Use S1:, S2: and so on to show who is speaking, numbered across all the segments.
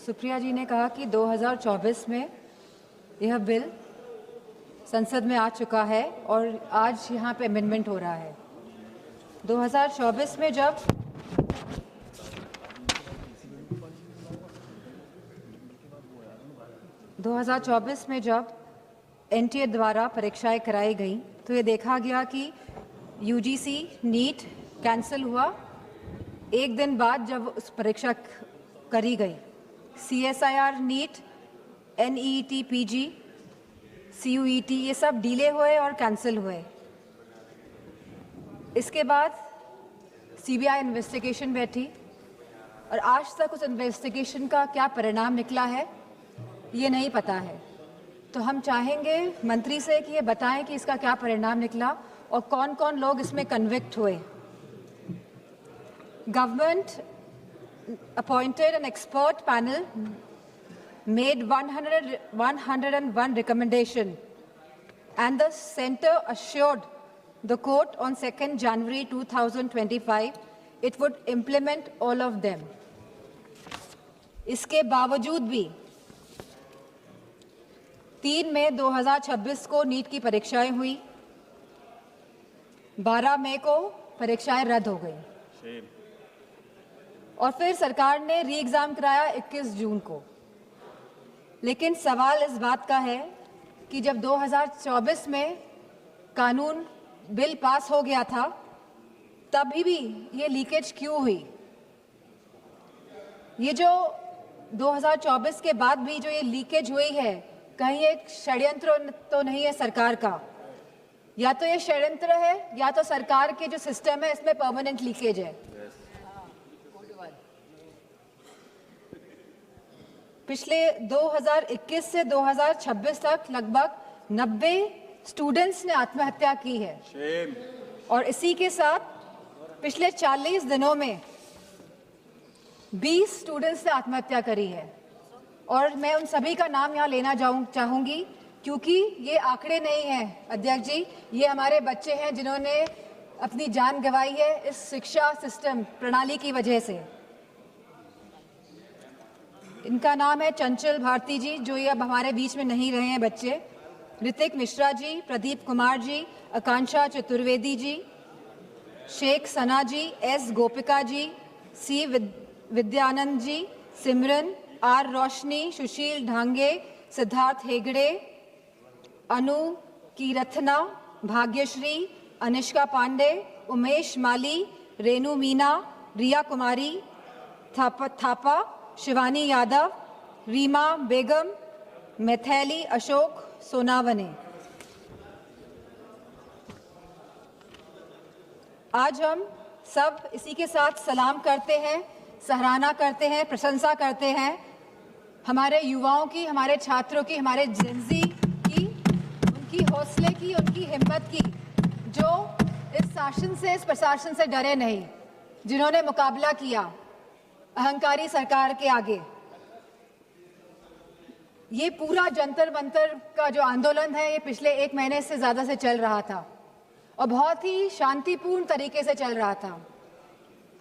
S1: सुप्रिया जी ने कहा कि 2024 में यह बिल संसद में आ चुका है और आज यहाँ पे अमेंडमेंट हो रहा है। 2024 में जब एनटीए द्वारा परीक्षाएं कराई गई तो ये देखा गया कि यूजीसी नीट कैंसिल हुआ एक दिन बाद जब उस परीक्षा करी गई। CSIR NEET, NET PG, CUET ये सब डिले हुए और कैंसिल हुए। इसके बाद सीबीआई इन्वेस्टिगेशन बैठी और आज तक उस इन्वेस्टिगेशन का क्या परिणाम निकला है ये नहीं पता है। तो हम चाहेंगे मंत्री से कि ये बताएं कि इसका क्या परिणाम निकला और कौन कौन लोग इसमें कन्विक्ट हुए। Government appointed an expert panel, made 101 recommendation, and the Centre assured the court on 2nd January 2025 it would implement all of them. इसके बावजूद भी 3 मई 2026 को नीट की परीक्षाएं हुई, 12 मई को परीक्षाएं रद्द हो गई और फिर सरकार ने री एग्जाम कराया 21 जून को। लेकिन सवाल इस बात का है कि जब 2024 में कानून बिल पास हो गया था तभी भी ये लीकेज क्यों हुई? ये जो 2024 के बाद भी जो ये लीकेज हुई है, कहीं एक षड्यंत्र तो नहीं है सरकार का? या तो ये षड्यंत्र है या तो सरकार के जो सिस्टम है इसमें परमानेंट लीकेज है। पिछले 2021 से 2026 तक लगभग 90 स्टूडेंट्स ने आत्महत्या की है और इसी के साथ पिछले 40 दिनों में 20 स्टूडेंट्स ने आत्महत्या करी है। और मैं उन सभी का नाम यहाँ लेना चाहूँगी क्योंकि ये आंकड़े नहीं हैं अध्यक्ष जी, ये हमारे बच्चे हैं जिन्होंने अपनी जान गंवाई है इस शिक्षा सिस्टम प्रणाली की वजह से। इनका नाम है चंचल भारती जी, जो ये अब हमारे बीच में नहीं रहे हैं बच्चे, ऋतिक मिश्रा जी, प्रदीप कुमार जी, आकांक्षा चतुर्वेदी जी, शेख सना जी, S Gopika ji, C Vidyanand ji, Simran, are रोशनी, सुशील ढांगे, सिद्धार्थ हेगड़े, अनु कीरथना, भाग्यश्री, अनिष्का पांडे, उमेश माली, रेनू मीना, रिया कुमारी थापा, शिवानी यादव, रीमा बेगम, मैथिली अशोक सोनावने। आज हम सब इसी के साथ सलाम करते हैं, सराहना करते हैं, प्रशंसा करते हैं हमारे युवाओं की, हमारे छात्रों की, हमारे जेनजी की, उनकी हौसले की, उनकी हिम्मत की, जो इस शासन से, इस प्रशासन से डरे नहीं, जिन्होंने मुकाबला किया अहंकारी सरकार के आगे। ये पूरा जंतर मंतर का जो आंदोलन है ये पिछले 1 महीने से ज़्यादा से चल रहा था और बहुत ही शांतिपूर्ण तरीके से चल रहा था।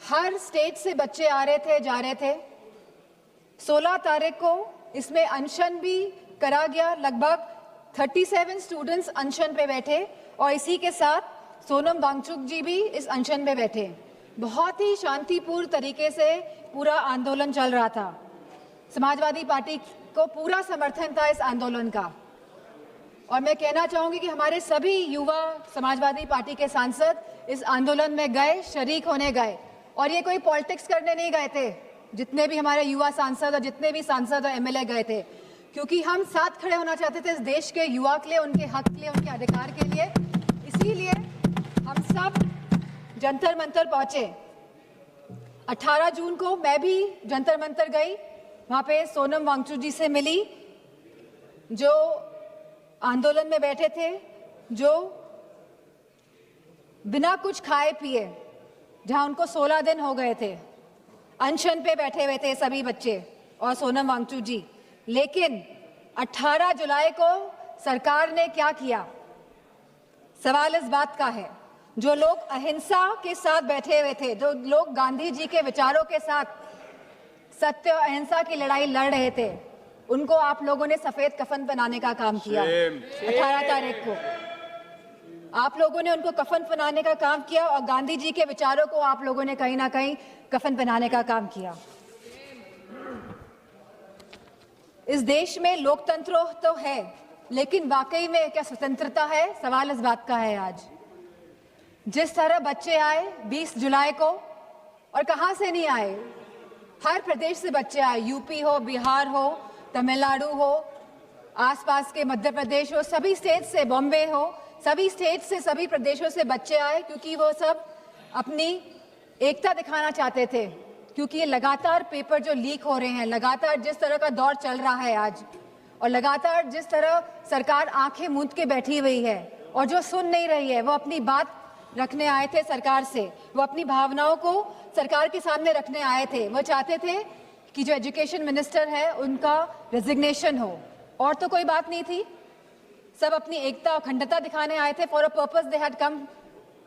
S1: हर स्टेट से बच्चे आ रहे थे, जा रहे थे। 16 तारीख को इसमें अनशन भी करा गया, लगभग 37 स्टूडेंट्स अनशन पे बैठे और इसी के साथ सोनम वांगचुक जी भी इस अनशन पे बैठे। बहुत ही शांतिपूर्ण तरीके से पूरा आंदोलन चल रहा था। समाजवादी पार्टी को पूरा समर्थन था इस आंदोलन का और मैं कहना चाहूंगी कि हमारे सभी युवा समाजवादी पार्टी के सांसद इस आंदोलन में गए, शरीक होने गए और ये कोई पॉलिटिक्स करने नहीं गए थे। जितने भी हमारे युवा सांसद और जितने भी सांसद और एमएलए गए थे, क्योंकि हम साथ खड़े होना चाहते थे इस देश के युवा के लिए, उनके हक के लिए, उनके अधिकार के लिए। इसीलिए हम सब जंतर मंतर पहुंचे। 18 जून को मैं भी जंतर मंतर गई, वहां पे सोनम वांगचुक जी से मिली जो आंदोलन में बैठे थे, जो बिना कुछ खाए पिए, जहां उनको 16 दिन हो गए थे, अनशन पे बैठे हुए थे सभी बच्चे और सोनम वांगचुक जी। लेकिन 18 जुलाई को सरकार ने क्या किया? सवाल इस बात का है, जो लोग अहिंसा के साथ बैठे हुए थे, जो लोग गांधी जी के विचारों के साथ सत्य और अहिंसा की लड़ाई लड़ रहे थे, उनको आप लोगों ने सफेद कफन पहनाने का काम किया। 18 तारीख को आप लोगों ने उनको कफन पहनाने का काम किया और गांधी जी के विचारों को आप लोगों ने कहीं ना कहीं कफन पहनाने का काम किया। इस देश में लोकतंत्र तो है, लेकिन वाकई में क्या स्वतंत्रता है? सवाल इस बात का है आज। जिस तरह बच्चे आए 20 जुलाई को, और कहां से नहीं आए, हर प्रदेश से बच्चे आए, यूपी हो, बिहार हो, तमिलनाडु हो, आसपास के मध्य प्रदेश हो, सभी स्टेट से, बॉम्बे हो, सभी स्टेट से, सभी प्रदेशों से बच्चे आए, क्योंकि वो सब अपनी एकता दिखाना चाहते थे। क्योंकि ये लगातार पेपर जो लीक हो रहे हैं, लगातार जिस तरह का दौर चल रहा है आज, और लगातार जिस तरह सरकार आंखें मूंद के बैठी हुई है और जो सुन नहीं रही है, वो अपनी बात रखने आए थे सरकार से, वो अपनी भावनाओं को सरकार के सामने रखने आए थे। वो चाहते थे कि जो एजुकेशन मिनिस्टर है उनका रेजिग्नेशन हो, और तो कोई बात नहीं थी। सब अपनी एकता और अखंडता दिखाने आए थे। For a purpose they had come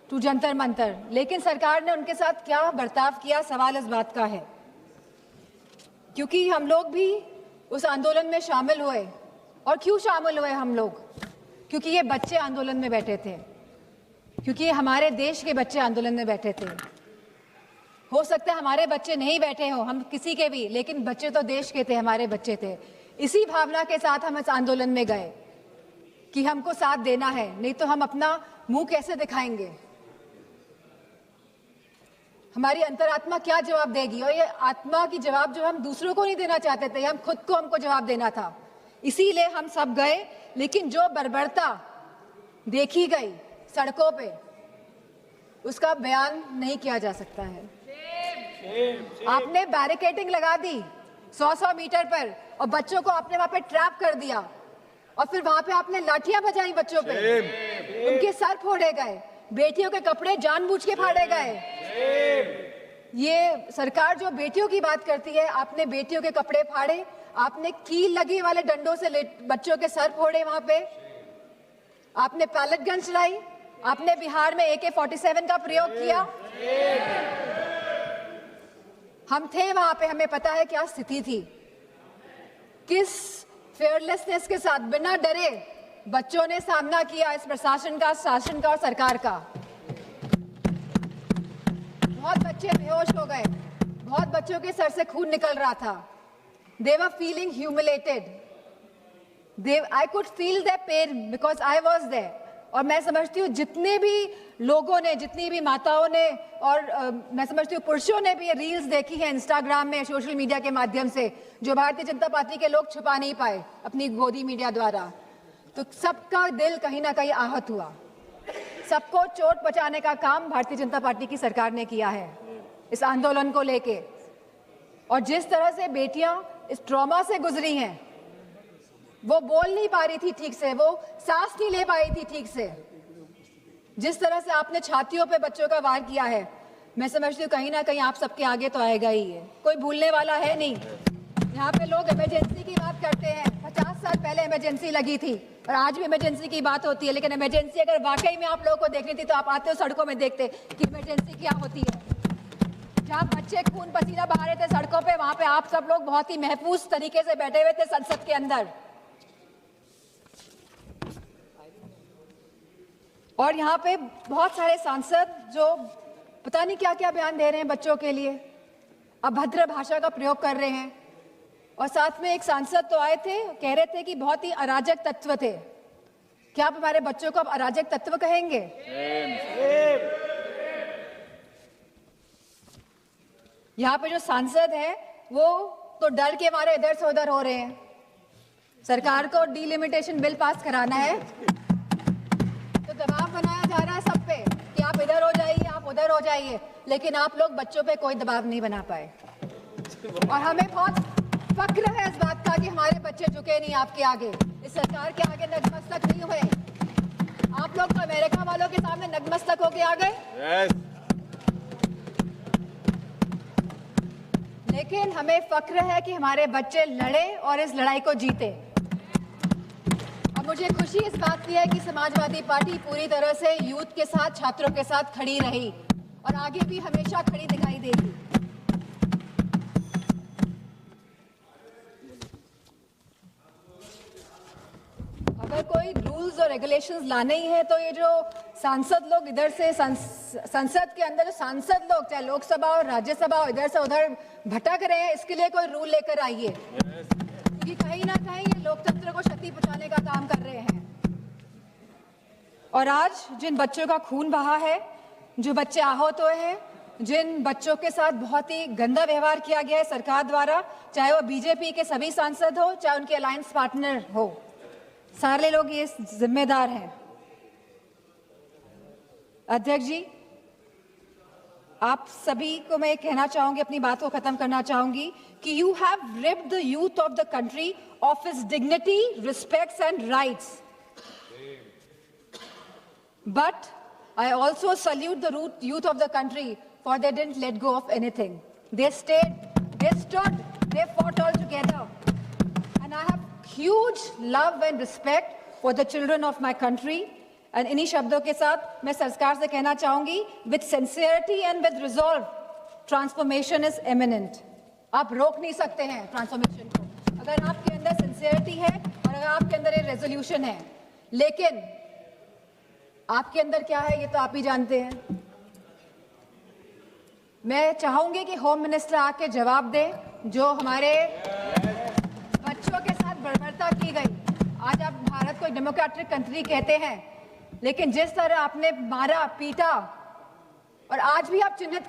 S1: to Jantar Mantar. लेकिन सरकार ने उनके साथ क्या बर्ताव किया, सवाल इस बात का है। क्योंकि हम लोग भी उस आंदोलन में शामिल हुए। और क्यों शामिल हुए हम लोग? क्योंकि ये बच्चे आंदोलन में बैठे थे, क्योंकि हमारे देश के बच्चे आंदोलन में बैठे थे। हो सकता है हमारे बच्चे नहीं बैठे हो, हम किसी के भी, लेकिन बच्चे तो देश के थे, हमारे बच्चे थे। इसी भावना के साथ हम इस आंदोलन में गए कि हमको साथ देना है, नहीं तो हम अपना मुंह कैसे दिखाएंगे? हमारी अंतरात्मा क्या जवाब देगी? और ये आत्मा की जवाब जो हम दूसरों को नहीं देना चाहते थे, हम खुद को हमको जवाब देना था। इसीलिए हम सब गए। लेकिन जो बर्बरता देखी गई सड़कों पे, उसका बयान नहीं किया जा सकता है। आपने बैरिकेडिंग लगा दी 100-100 मीटर पर, और बच्चों को आपने वहां पे ट्रैप कर दिया, और फिर वहां पे आपने लाठियां बजाई बच्चों पे, उनके सर फोड़े गए, बेटियों के कपड़े जानबूझ के फाड़े गए। ये सरकार जो बेटियों की बात करती है, आपने बेटियों के कपड़े फाड़े, आपने कील लगी वाले डंडों से बच्चों के सर फोड़े, वहां पे आपने पैलेट गन चलाई, आपने बिहार में AK-47 का प्रयोग किया। हम थे वहां पे, हमें पता है क्या स्थिति थी। किस फेयरलेसनेस के साथ, बिना डरे बच्चों ने सामना किया इस प्रशासन का, शासन का और सरकार का। बहुत बच्चे बेहोश हो गए, बहुत बच्चों के सर से खून निकल रहा था। They were feeling humiliated. I could feel their pain because I was there. और मैं समझती हूँ जितने भी लोगों ने, जितनी भी माताओं ने, और मैं समझती हूँ पुरुषों ने भी ये रील्स देखी है इंस्टाग्राम में, सोशल मीडिया के माध्यम से, जो भारतीय जनता पार्टी के लोग छुपा नहीं पाए अपनी गोदी मीडिया द्वारा। तो सबका दिल कहीं ना कहीं आहत हुआ। सबको चोट पहुंचाने का काम भारतीय जनता पार्टी की सरकार ने किया है इस आंदोलन को लेके। और जिस तरह से बेटियां इस ट्रॉमा से गुजरी हैं, वो बोल नहीं पा रही थी ठीक से, वो सांस नहीं ले पाई थी ठीक से। जिस तरह से आपने छातियों पे बच्चों का वार किया है, मैं समझती हूँ कहीं ना कहीं आप सबके आगे तो आएगा ही है, कोई भूलने वाला है नहीं। यहाँ पे लोग इमरजेंसी की बात करते हैं, 50 साल पहले इमरजेंसी लगी थी और आज भी इमरजेंसी की बात होती है। लेकिन इमरजेंसी अगर वाकई में आप लोगों को देखनी थी तो आप आते हो सड़कों में देखते कि इमरजेंसी क्या होती है। जहाँ बच्चे खून पसीना बहा रहे थे सड़कों पे, वहां पे आप सब लोग बहुत ही महफूज तरीके से बैठे हुए थे संसद के अंदर। और यहाँ पे बहुत सारे सांसद जो पता नहीं क्या क्या बयान दे रहे हैं बच्चों के लिए, अभद्र भाषा का प्रयोग कर रहे हैं। और साथ में एक सांसद तो आए थे, कह रहे थे कि बहुत ही अराजक तत्व थे। क्या आप हमारे बच्चों को अब अराजक तत्व कहेंगे? यहाँ पे जो सांसद है वो तो डर के मारे इधर से उधर हो रहे हैं। सरकार को डिलिमिटेशन बिल पास कराना है तो दबाव बनाया जा रहा है सब पे कि आप इधर हो जाइए, आप उधर हो जाइए, लेकिन आप लोग बच्चों पे कोई दबाव नहीं बना पाए। और हमें बहुत फक्र है इस बात का कि हमारे बच्चे झुके नहीं आपके आगे, इस सरकार के आगे नतमस्तक नहीं हुए। आप लोग तो अमेरिका वालों के सामने नतमस्तक होके आ गए। लेकिन हमें फक्र है कि हमारे बच्चे लड़े और इस लड़ाई को जीते। और मुझे खुशी इस बात की है कि समाजवादी पार्टी पूरी तरह से यूथ के साथ, छात्रों के साथ खड़ी रही और आगे भी हमेशा खड़ी दिखाई देगी। कोई रूल्स और रेगुलेशंस लाने ही है तो ये जो सांसद लोग इधर से संसद के अंदर जो सांसद लोग चाहे लोकसभा और राज्यसभा और इधर से उधर भटक रहे हैं, इसके लिए कोई रूल लेकर आइए, क्योंकि कहीं ना कहीं ये लोकतंत्र को क्षति पहुंचाने का काम कर रहे हैं। और आज जिन बच्चों का खून बहा है, जो बच्चे आहत हुए हैं, जिन बच्चों के साथ बहुत ही गंदा व्यवहार किया गया है सरकार द्वारा, चाहे वो बीजेपी के सभी सांसद हो, चाहे उनके अलायंस पार्टनर हो, सारे लोग ये जिम्मेदार हैं। अध्यक्ष जी, आप सभी को मैं कहना चाहूंगी, अपनी बात को खत्म करना चाहूंगी कि you have ripped the youth of the country of his dignity, respects and rights, but I also salute the youth of the country for they didn't let go of anything. They stayed, they stood, they fought all together. And I have huge love and respect for the children of my country. And इन्हीं शब्दों के साथ मैं सरकार से कहना चाहूंगी, with sincerity and with resolve, transformation is imminent. आप रोक नहीं सकते हैं ट्रांसफॉर्मेशन को, अगर आपके अंदर सिंसियरिटी है और अगर आपके अंदर ये रेजोल्यूशन है। लेकिन आपके अंदर क्या है ये तो आप ही जानते हैं। मैं चाहूंगी कि होम मिनिस्टर आके जवाब दे, जो हमारे बच्चों के साथ बर्बरता की गई। आज आप भारत को डेमोक्रेटिक कंट्री कहते हैं, लेकिन जिस तरह आपने मारा, पीटा और आज भी आप चिन्हित